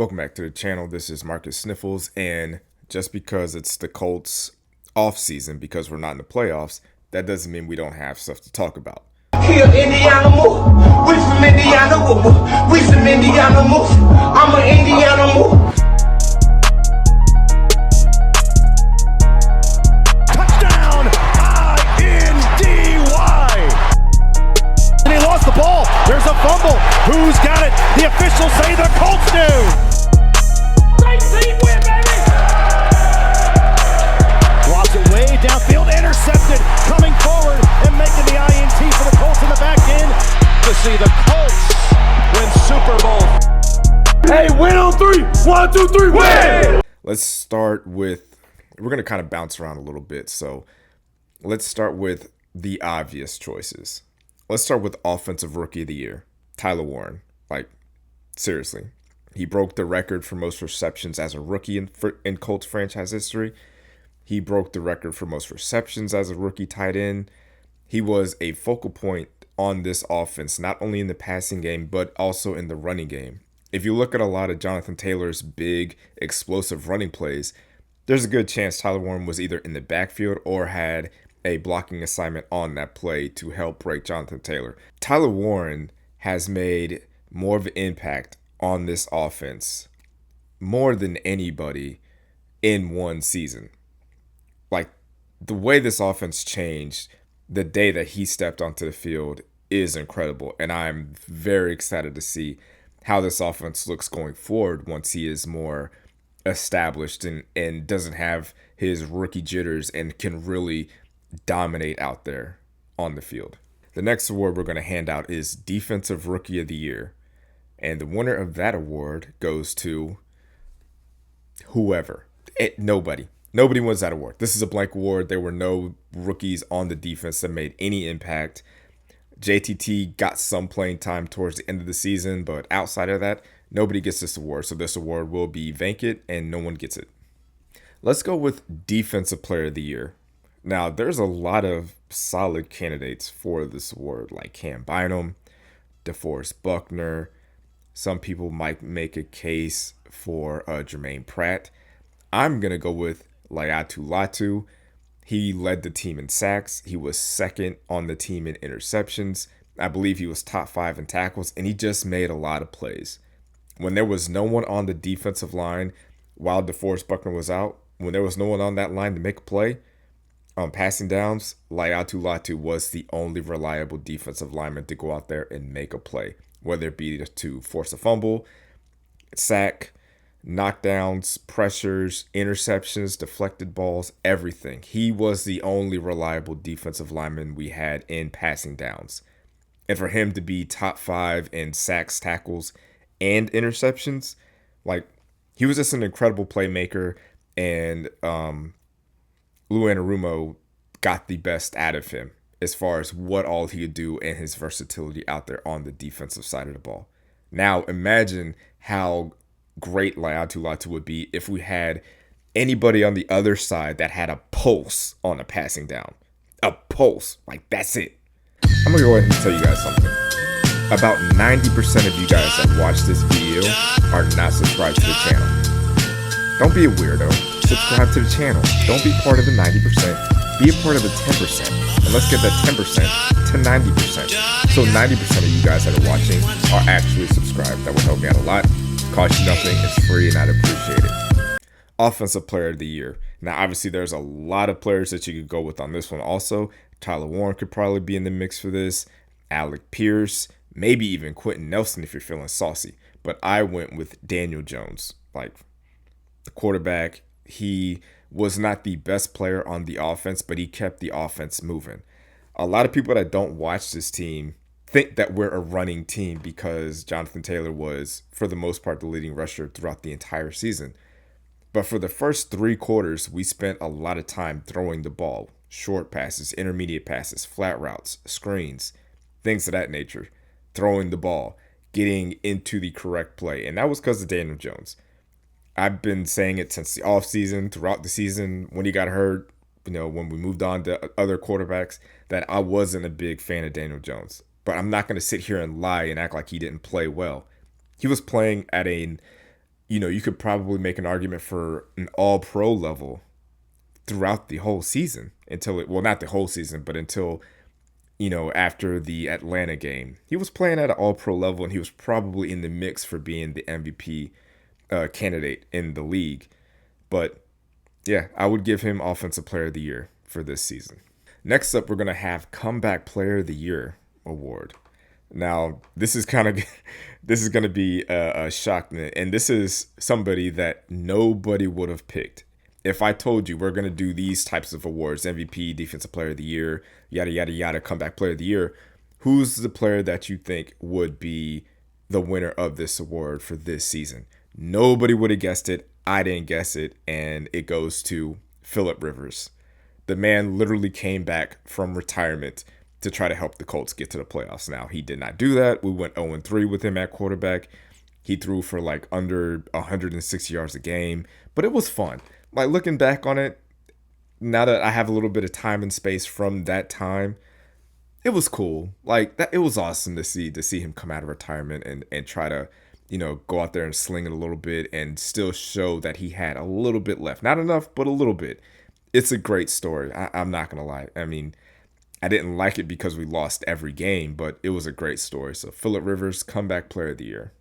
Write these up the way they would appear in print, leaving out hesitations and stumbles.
Welcome back to the channel. This is Marcus Sniffles, and just because it's the Colts off season, because we're not in the playoffs, that doesn't mean we don't have stuff to talk about. Here, Indiana move. We from Indiana move. We from Indiana move. I'm an Indiana move. Touchdown! I-N-D-Y! And he lost the ball. There's a fumble. Who's got it? The officials say the Colts do. Right seat win, baby! Lobs it way downfield, intercepted, coming forward and making the INT for the Colts in the back end. To see the Colts win Super Bowl. Hey, win on three. 1, 2, 3, win! Let's start with, we're going to kind of bounce around a little bit. So let's start with the obvious choices. Let's start with Offensive Rookie of the Year, Tyler Warren. Like, seriously. He broke the record for most receptions as a rookie in Colts franchise history. He broke the record for most receptions as a rookie tight end. He was a focal point on this offense, not only in the passing game, but also in the running game. If you look at a lot of Jonathan Taylor's big, explosive running plays, there's a good chance Tyler Warren was either in the backfield or had a blocking assignment on that play to help break Jonathan Taylor. Tyler Warren has made more of an impact on this offense more than anybody in one season. Like, the way this offense changed the day that he stepped onto the field is incredible, and I'm very excited to see how this offense looks going forward once he is more established and doesn't have his rookie jitters and can really dominate out there on the field. The next award we're going to hand out is Defensive Rookie of the Year. And the winner of that award goes to whoever. Nobody. Nobody wins that award. This is a blank award. There were no rookies on the defense that made any impact. JTT got some playing time towards the end of the season, but outside of that, nobody gets this award. So this award will be vacant and no one gets it. Let's go with Defensive Player of the Year. Now, there's a lot of solid candidates for this award, like Cam Bynum, DeForest Buckner. Some people might make a case for Jermaine Pratt. I'm going to go with Laiatu Latu. He led the team in sacks. He was second on the team in interceptions. I believe he was top 5 in tackles, and he just made a lot of plays. When there was no one on the defensive line while DeForest Buckner was out, when there was no one on that line to make a play, on passing downs, Laiatu Latu was the only reliable defensive lineman to go out there and make a play, whether it be to force a fumble, sack, knockdowns, pressures, interceptions, deflected balls, everything. He was the only reliable defensive lineman we had in passing downs. And for him to be top 5 in sacks, tackles, and interceptions, like, he was just an incredible playmaker, and Lou Anarumo got the best out of him as far as what all he could do and his versatility out there on the defensive side of the ball. Now, imagine how great Laiatu Latu would be if we had anybody on the other side that had a pulse on a passing down. A pulse. Like, that's it. I'm going to go ahead and tell you guys something. About 90% of you guys that watch this video are not subscribed to the channel. Don't be a weirdo. Subscribe to the channel. Don't be part of the 90%. Be a part of the 10%. And let's get that 10% to 90%. So 90% of you guys that are watching are actually subscribed. That would help me out a lot. Cost you nothing. It's free and I'd appreciate it. Offensive Player of the Year. Now, obviously, there's a lot of players that you could go with on this one also. Tyler Warren could probably be in the mix for this. Alec Pierce. Maybe even Quentin Nelson if you're feeling saucy. But I went with Daniel Jones. Like, the quarterback. He was not the best player on the offense, but he kept the offense moving. A lot of people that don't watch this team think that we're a running team because Jonathan Taylor was, for the most part, the leading rusher throughout the entire season. But for the first 3 quarters, we spent a lot of time throwing the ball. Short passes, intermediate passes, flat routes, screens, things of that nature. Throwing the ball, getting into the correct play. And that was because of Daniel Jones. I've been saying it since the offseason, throughout the season, when he got hurt, when we moved on to other quarterbacks, that I wasn't a big fan of Daniel Jones. But I'm not going to sit here and lie and act like he didn't play well. He was playing at a you could probably make an argument for an all-pro level throughout the whole season well, not the whole season, but until, after the Atlanta game. He was playing at an all-pro level, and he was probably in the mix for being the MVP candidate in the league. But yeah, I would give him Offensive Player of the Year for this season. Next up, we're going to have Comeback Player of the Year award. Now, this is going to be a shock, and this is somebody that nobody would have picked. If I told you we're going to do these types of awards, MVP, Defensive Player of the Year, yada, yada, yada, Comeback Player of the Year, who's the player that you think would be the winner of this award for this season? Nobody would have guessed it. I didn't guess it, and it goes to Phillip Rivers. The man literally came back from retirement to try to help the Colts get to the playoffs. Now, he did not do that. We went 0-3 with him at quarterback. He threw for like under 160 yards a game, but it was fun. Like, looking back on it, now that I have a little bit of time and space from that time, it was cool. Like, it was awesome to see him come out of retirement and try to, go out there and sling it a little bit and still show that he had a little bit left. Not enough, but a little bit. It's a great story. I'm not going to lie. I mean, I didn't like it because we lost every game, but it was a great story. So Phillip Rivers, Comeback Player of the Year.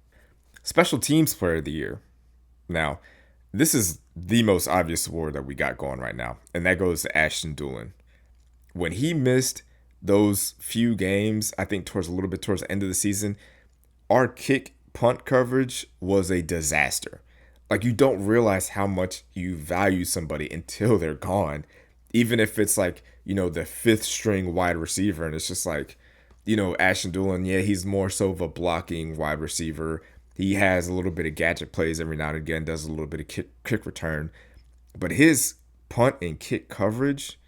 Special Teams Player of the Year. Now, this is the most obvious award that we got going right now, and that goes to Ashton Dulin. When he missed those few games, I think towards the end of the season, our kick punt coverage was a disaster. Like, you don't realize how much you value somebody until they're gone. Even if it's like, the fifth string wide receiver, and it's just like, Ashton Dulin, yeah, he's more so of a blocking wide receiver. He has a little bit of gadget plays every now and again, does a little bit of kick return. But his punt and kick coverage,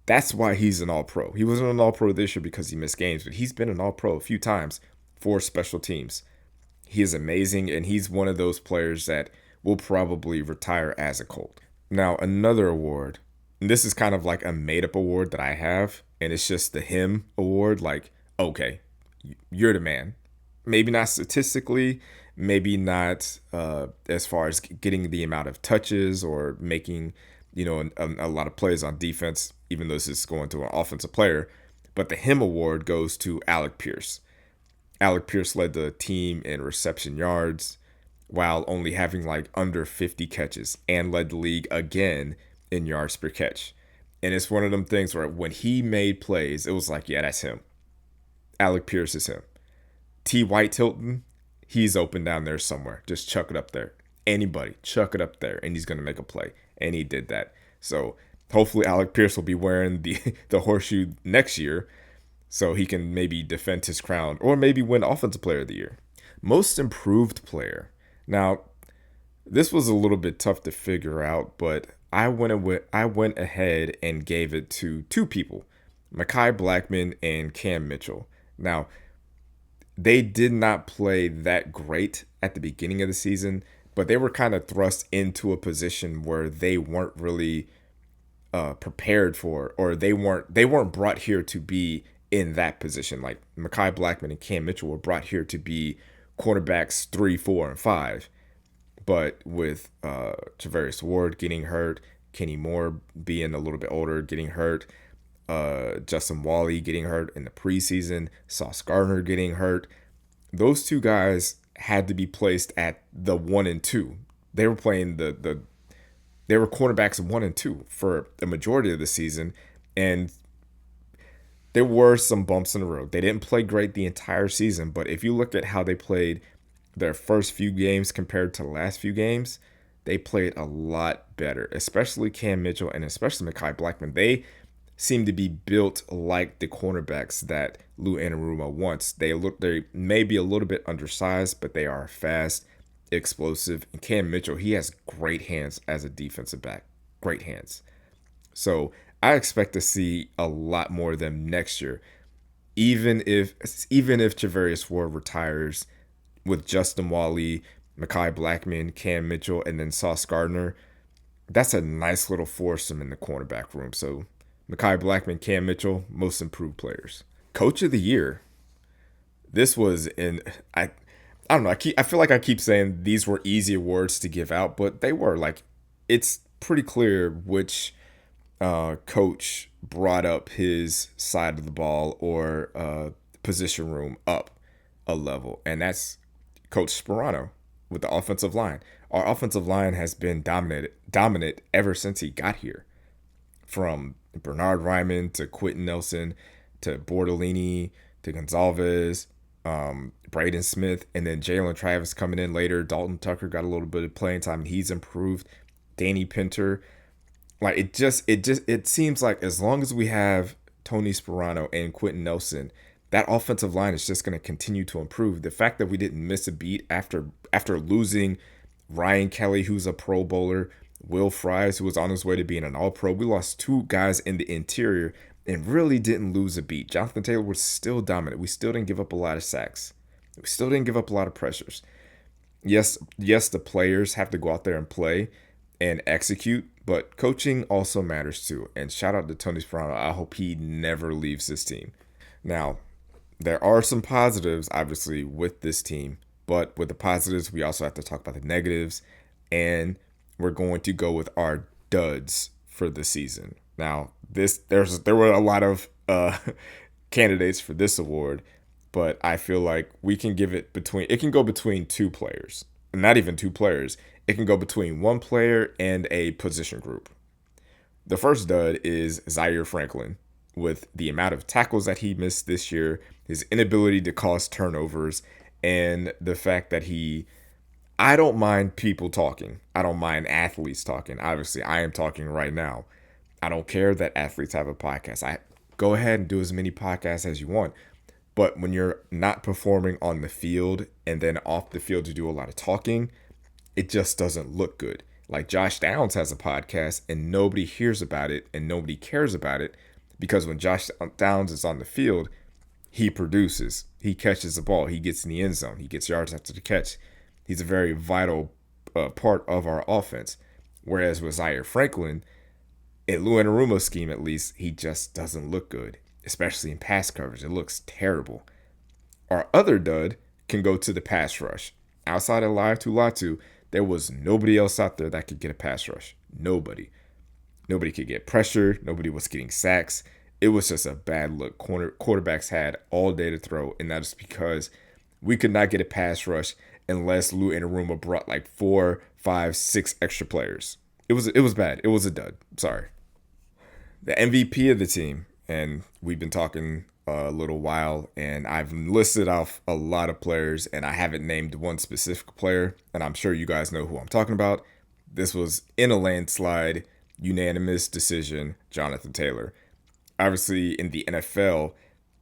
that's why he's an all-pro. He wasn't an all-pro this year because he missed games, but he's been an all-pro a few times for special teams. He is amazing, and he's one of those players that will probably retire as a Colt. Now, another award, and this is kind of like a made-up award that I have, and it's just the him award. Like, okay, you're the man. Maybe not statistically, maybe not as far as getting the amount of touches or making, a lot of plays on defense, even though this is going to an offensive player. But the him award goes to Alec Pierce. Alec Pierce led the team in reception yards while only having like under 50 catches, and led the league again in yards per catch. And it's one of them things where when he made plays, it was like, yeah, that's him. Alec Pierce is him. T.Y. Hilton, he's open down there somewhere. Just chuck it up there. Anybody, chuck it up there, and he's going to make a play. And he did that. So hopefully Alec Pierce will be wearing the horseshoe next year so he can maybe defend his crown or maybe win Offensive Player of the Year. Most Improved Player. Now, this was a little bit tough to figure out, but I went ahead and gave it to two people, Mekhi Blackmon and Cam Mitchell. Now, they did not play that great at the beginning of the season, but they were kind of thrust into a position where they weren't really prepared for, or they weren't brought here to be in that position. Like Mekhi Blackmon and Cam Mitchell were brought here to be quarterbacks 3, 4, and 5. But with Charvarius Ward getting hurt, Kenny Moore being a little bit older getting hurt, Justin Wally getting hurt in the preseason, Sauce Gardner getting hurt, those two guys had to be placed at the 1 and 2. They were playing they were quarterbacks 1 and 2 for the majority of the season, and there were some bumps in the road. They didn't play great the entire season, but if you look at how they played their first few games compared to the last few games, they played a lot better, especially Cam Mitchell and especially Mekhi Blackmon. They seem to be built like the cornerbacks that Lou Anarumo wants. They may be a little bit undersized, but they are fast, explosive. And Cam Mitchell, he has great hands as a defensive back. Great hands. So I expect to see a lot more of them next year. Even if Charvarius Ward retires, with Justin Wally, Mekhi Blackmon, Cam Mitchell, and then Sauce Gardner, that's a nice little foursome in the cornerback room. So Mekhi Blackmon, Cam Mitchell, Most Improved Players. Coach of the Year. This was I don't know. I feel like I keep saying these were easy awards to give out, but they were. Like, it's pretty clear which coach brought up his side of the ball or position room up a level, and that's Coach Sperano with the offensive line. Our offensive line has been dominant ever since he got here. From Bernard Ryman to Quentin Nelson to Bordolini to Gonzalez, Braden Smith, and then Jalen Travis coming in later. Dalton Tucker got a little bit of playing time, and he's improved. Danny Pinter, like it seems like as long as we have Tony Sperano and Quentin Nelson, that offensive line is just going to continue to improve. The fact that we didn't miss a beat after losing Ryan Kelly, who's a Pro Bowler, Will Fries, who was on his way to being an All-Pro, we lost two guys in the interior and really didn't lose a beat. Jonathan Taylor was still dominant. We still didn't give up a lot of sacks. We still didn't give up a lot of pressures. Yes, the players have to go out there and play and execute, but coaching also matters too. And shout out to Tony Sperano. I hope he never leaves this team. Now, there are some positives, obviously, with this team, but with the positives, we also have to talk about the negatives, and we're going to go with our duds for the season. Now, there were a lot of candidates for this award, but I feel like we can give it can go between two players. Not even two players. It can go between one player and a position group. The first dud is Zaire Franklin. With the amount of tackles that he missed this year, his inability to cause turnovers, and the fact that I don't mind people talking. I don't mind athletes talking. Obviously, I am talking right now. I don't care that athletes have a podcast. Go ahead and do as many podcasts as you want. But when you're not performing on the field and then off the field to do a lot of talking, it just doesn't look good. Like Josh Downs has a podcast and nobody hears about it and nobody cares about it because when Josh Downs is on the field, he produces. He catches the ball. He gets in the end zone. He gets yards after the catch. He's a very vital part of our offense. Whereas with Zaire Franklin, in Lou Anarumo's scheme at least, he just doesn't look good, especially in pass coverage. It looks terrible. Our other dud can go to the pass rush. Outside of Latu, there was nobody else out there that could get a pass rush. Nobody. Nobody could get pressure. Nobody was getting sacks. It was just a bad look. Quarterbacks had all day to throw, and that is because we could not get a pass rush unless Lou Anarumo brought like 4, 5, 6 extra players. It was bad. It was a dud. Sorry. The MVP of the team, and we've been talking a little while, and I've listed off a lot of players, and I haven't named one specific player, and I'm sure you guys know who I'm talking about. This was in a landslide, unanimous decision, Jonathan Taylor. Obviously, in the NFL,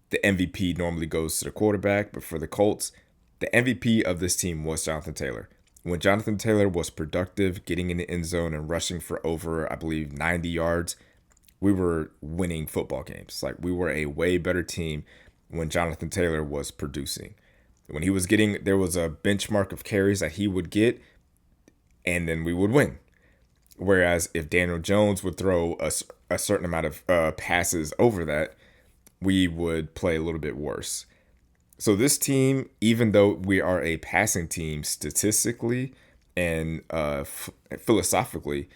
the MVP normally goes to the quarterback, but for the Colts, the MVP of this team was Jonathan Taylor. When Jonathan Taylor was productive, getting in the end zone and rushing for over, I believe, 90 yards, we were winning football games. Like, we were a way better team when Jonathan Taylor was producing. When he was getting, there was a benchmark of carries that he would get, and then we would win. Whereas if Daniel Jones would throw a certain amount of passes over that, we would play a little bit worse. So this team, even though we are a passing team statistically and philosophically,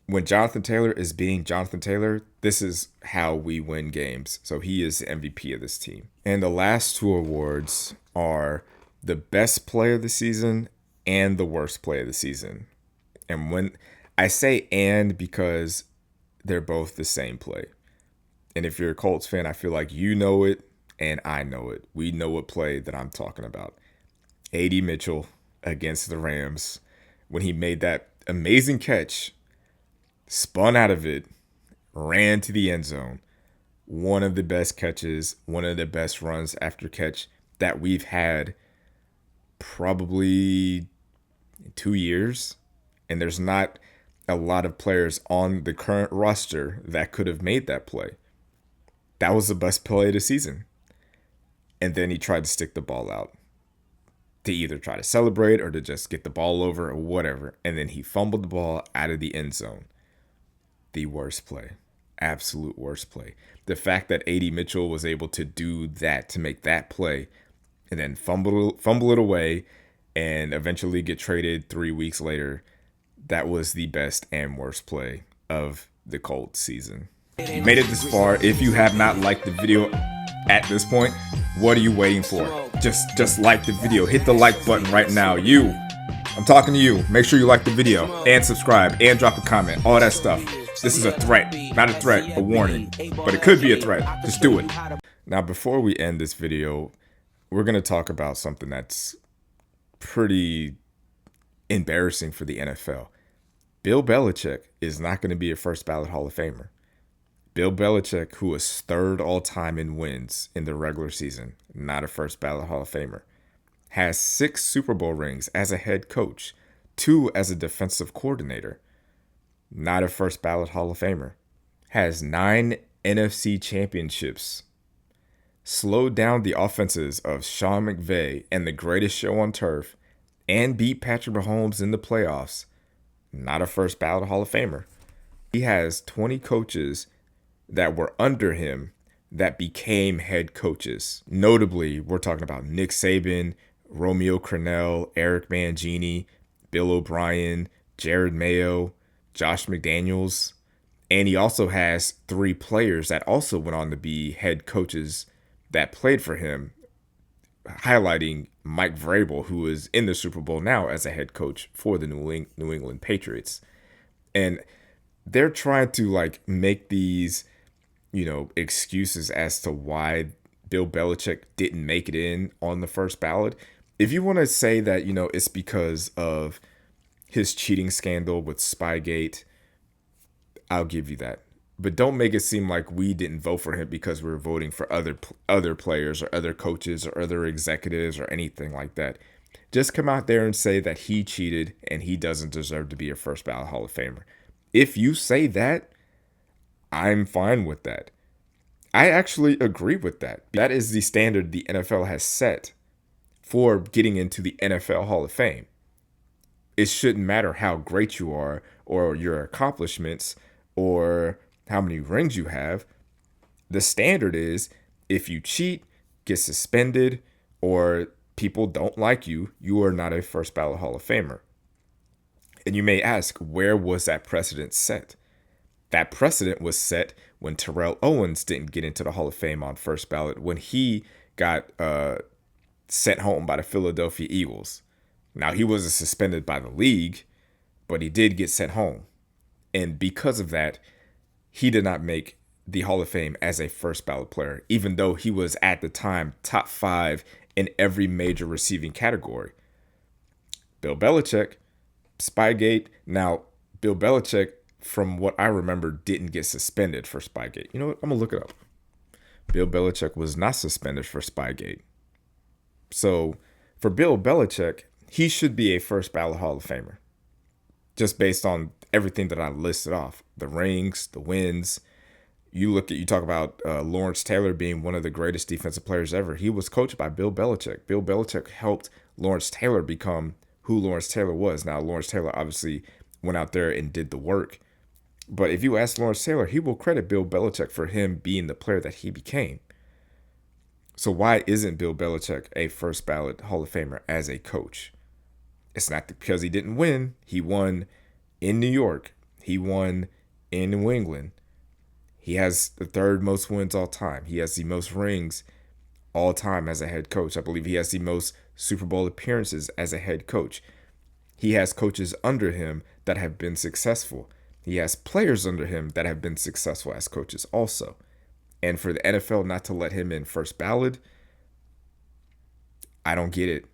when Jonathan Taylor is being Jonathan Taylor, this is how we win games. So he is the MVP of this team. And the last two awards are the best player of the season and the worst player of the season. And when I say "and" because they're both the same play. And if you're a Colts fan, I feel like you know it and I know it. We know what play that I'm talking about. A.D. Mitchell against the Rams when he made that amazing catch, spun out of it, ran to the end zone. One of the best catches, one of the best runs after catch that we've had probably in 2 years. And there's not a lot of players on the current roster that could have made that play. That was the best play of the season. And then he tried to stick the ball out to either try to celebrate or to just get the ball over or whatever. And then he fumbled the ball out of the end zone. The worst play. Absolute worst play. The fact that A.D. Mitchell was able to do that, to make that play, and then fumble it away and eventually get traded 3 weeks later. That was the best and worst play of the Colts season. You made it this far. If you have not liked the video at this point, what are you waiting for? Just like the video. Hit the like button right now. I'm talking to you. Make sure you like the video and subscribe and drop a comment. All that stuff. This is a threat. Not a threat, a warning. But it could be a threat. Just do it. Now, before we end this video, we're going to talk about something that's pretty embarrassing for the NFL. Bill Belichick is not going to be a first ballot Hall of Famer. Bill Belichick, who is third all time in wins in the regular season, not a first ballot Hall of Famer, has 6 Super Bowl rings as a head coach, 2 as a defensive coordinator, not a first ballot Hall of Famer, has 9 NFC championships, slowed down the offenses of Sean McVay and the greatest show on turf, and beat Patrick Mahomes in the playoffs, not a first ballot Hall of Famer. He has 20 coaches that were under him that became head coaches. Notably, we're talking about Nick Saban, Romeo Crennel, Eric Mangini, Bill O'Brien, Jared Mayo, Josh McDaniels. And he also has 3 players that also went on to be head coaches that played for him, highlighting Mike Vrabel, who is in the Super Bowl now as a head coach for the New England Patriots. And they're trying to make these, excuses as to why Bill Belichick didn't make it in on the first ballot. If you want to say that, it's because of his cheating scandal with Spygate, I'll give you that. But don't make it seem like we didn't vote for him because we were voting for other players or other coaches or other executives or anything like that. Just come out there and say that he cheated and he doesn't deserve to be a first ballot Hall of Famer. If you say that, I'm fine with that. I actually agree with that. That is the standard the NFL has set for getting into the NFL Hall of Fame. It shouldn't matter how great you are or your accomplishments or how many rings you have. The standard is if you cheat, get suspended, or people don't like you, you are not a first ballot Hall of Famer. And you may ask, where was that precedent set? That precedent was set when Terrell Owens didn't get into the Hall of Fame on first ballot when he got sent home by the Philadelphia Eagles. Now, he wasn't suspended by the league, but he did get sent home. And because of that, he did not make the Hall of Fame as a first ballot player, even though he was at the time top 5 in every major receiving category. Bill Belichick, Spygate. Now, Bill Belichick, from what I remember, didn't get suspended for Spygate. You know what? I'm going to look it up. Bill Belichick was not suspended for Spygate. So for Bill Belichick, he should be a first ballot Hall of Famer. Just based on everything that I listed off. The rings, the wins. You talk about Lawrence Taylor being one of the greatest defensive players ever. He was coached by Bill Belichick. Bill Belichick helped Lawrence Taylor become who Lawrence Taylor was. Now, Lawrence Taylor obviously went out there and did the work. But if you ask Lawrence Taylor, he will credit Bill Belichick for him being the player that he became. So why isn't Bill Belichick a first ballot Hall of Famer as a coach? It's not because he didn't win. He won in New York. He won in New England. He has the 3rd most wins all time. He has the most rings all time as a head coach. I believe he has the most Super Bowl appearances as a head coach. He has coaches under him that have been successful. He has players under him that have been successful as coaches also. And for the NFL not to let him in first ballot, I don't get it.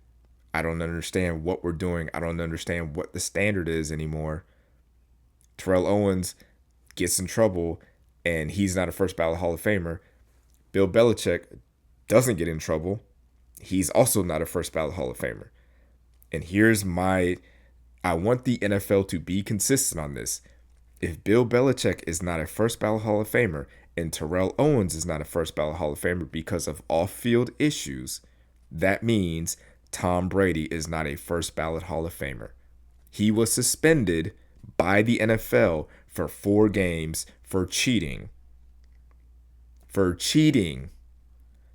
I don't understand what we're doing. I don't understand what the standard is anymore. Terrell Owens gets in trouble and he's not a first ballot Hall of Famer. Bill Belichick doesn't get in trouble. He's also not a first ballot Hall of Famer. And I want the NFL to be consistent on this. If Bill Belichick is not a first ballot Hall of Famer and Terrell Owens is not a first ballot Hall of Famer because of off-field issues, that means Tom Brady is not a first ballot Hall of Famer. He was suspended by the NFL for 4 games for cheating. For cheating.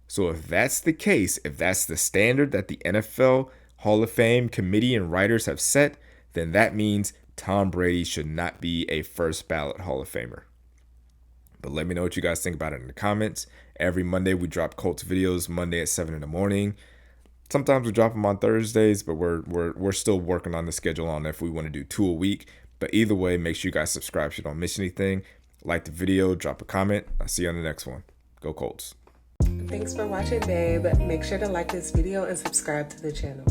So if that's the case, if that's the standard that the NFL Hall of Fame committee and writers have set, then that means Tom Brady should not be a first ballot Hall of Famer. But let me know what you guys think about it in the comments. Every Monday we drop Colts videos, Monday at 7 in the morning. Sometimes we drop them on Thursdays, but we're still working on the schedule on if we want to do 2 a week. But either way, make sure you guys subscribe so you don't miss anything. Like the video, drop a comment. I'll see you on the next one. Go Colts. Thanks for watching, babe. Make sure to like this video and subscribe to the channel.